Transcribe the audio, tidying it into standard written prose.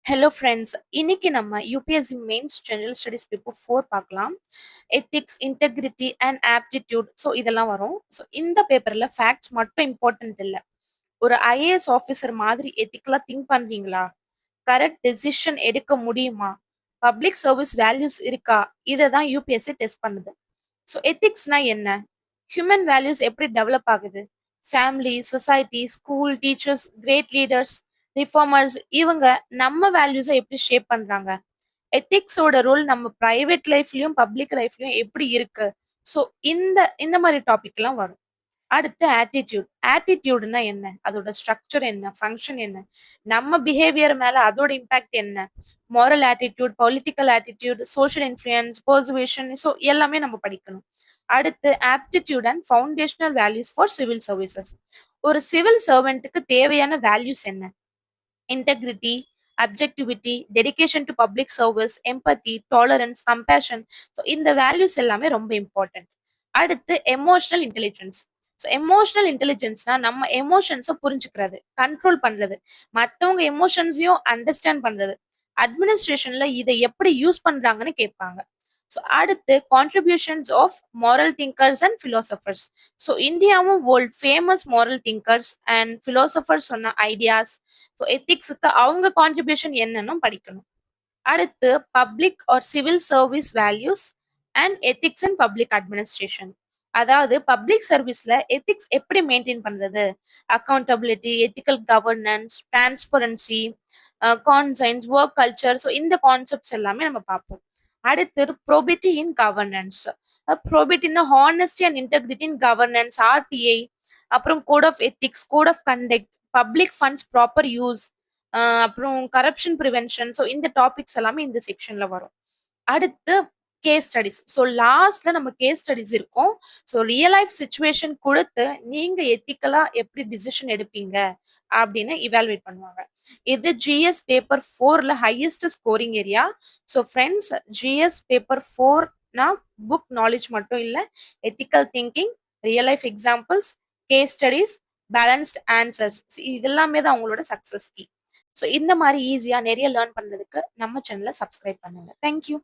Hello friends. இன்னைக்கு நம்ம UPSC mains general studies paper 4 பார்க்கலாம். Ethics, integrity and aptitude. So இதெல்லாம் வரும். ஸோ இந்த பேப்பர்ல ஃபேக்ட்ஸ் மட்டும் இம்பார்ட்டன்ட் இல்ல. ஒரு ஐஏஎஸ் ஆஃபீஸர் மாதிரி எத்திக்கலா திங்க் பண்றீங்களா? கரெக்ட் டெசிஷன் எடுக்க முடியுமா? பப்ளிக் சர்வீஸ் வேல்யூஸ் இருக்கா? இதை தான் யூபிஎஸ்சி டெஸ்ட் பண்ணுது. ஸோ எத்திக்ஸ்னா என்ன? ஹியூமன் வேல்யூஸ் எப்படி டெவலப் ஆகுது? Family, society, school, teachers, great leaders, reformers இவங்க நம்ம வேல்யூஸை எப்படி ஷேப் பண்றாங்க? எத்திக்ஸோட ரோல் நம்ம பிரைவேட் லைஃப்லயும் பப்ளிக் லைஃப்லயும் எப்படி இருக்கு? ஸோ இந்த இந்த மாதிரி டாபிக் எல்லாம் வரும். அடுத்து ஆட்டிடியூட். ஆட்டிடியூட்னா என்ன? அதோட ஸ்ட்ரக்சர் என்ன? ஃபங்க்ஷன் என்ன? நம்ம பிஹேவியர் மேல அதோட இம்பாக்ட் என்ன? Moral attitude, political attitude, social influence, persuasion, so எல்லாமே நம்ம படிக்கணும். அடுத்து aptitude and foundational values for civil services. ஒரு சிவில் சர்வெண்ட்டுக்கு தேவையான வேல்யூஸ் என்ன? Integrity, objectivity, dedication to public service, empathy, tolerance, compassion. So இந்த வேல்யூஸ் எல்லாமே ரொம்ப இம்பார்ட்டன்ட். அடுத்து எமோஷனல் இன்டெலிஜென்ஸ். ஸோ எமோஷனல் இன்டெலிஜென்ஸ்னா நம்ம எமோஷன்ஸை புரிஞ்சுக்கிறது, கண்ட்ரோல் பண்றது, மற்றவங்க எமோஷன்ஸையும் அண்டர்ஸ்டாண்ட் பண்றது. அட்மினிஸ்ட்ரேஷன்ல இதை எப்படி யூஸ் பண்றாங்கன்னு கேட்பாங்க. ஸோ அடுத்து contributions of moral thinkers and philosophers. So இந்தியாவும் world famous moral thinkers and philosophers சொன்ன ஐடியாஸ், ஸோ எத்திக்ஸுக்கு அவங்க கான்ட்ரிபியூஷன் என்னன்னு படிக்கணும். அடுத்து public or civil service values and ethics and public administration. அதாவது பப்ளிக் சர்வீஸ்ல எத்திக்ஸ் எப்படி மெயின்டைன் பண்றது? Accountability, ethical governance, transparency, conscience, work culture, so இந்த கான்செப்ட்ஸ் எல்லாமே நம்ம பார்ப்போம். அடுத்து ப்ரோபிட்டி இன் கவர்னன்ஸ். ப்ரோபிட்டின்னா honesty and integrity in governance, RTI, அப்புறம் code of ethics, code of conduct, public funds proper use, அப்புறம் கரப்ஷன் ப்ரிவென்ஷன். ஸோ இந்த topics எல்லாமே இந்த செக்ஷன்ல வரும். அடுத்து கேஸ் ஸ்டடிஸ். ஸோ லாஸ்ட்ல நம்ம கேஸ் ஸ்டடிஸ் இருக்கும். ஸோ ரியல் லைஃப் சுச்சுவேஷன் கொடுத்து நீங்க எத்திக்கலா எப்படி டிசிஷன் எடுப்பீங்க அப்படின்னு இவால்வேட் பண்ணுவாங்க. இது ஜிஎஸ் பேப்பர் 4ல highest scoring area. So friends, GS paper 4னா புக் நாலேஜ் மட்டும் இல்லை, ethical thinking, real life examples, case studies, balanced answers, இதெல்லாமே தான் அவங்களோட சக்சஸ் கீ. ஸோ இந்த மாதிரி ஈஸியாக நிறைய லேர்ன் பண்ணுறதுக்கு நம்ம சேனலை சப்ஸ்கிரைப் பண்ணுங்க. தேங்க்யூ.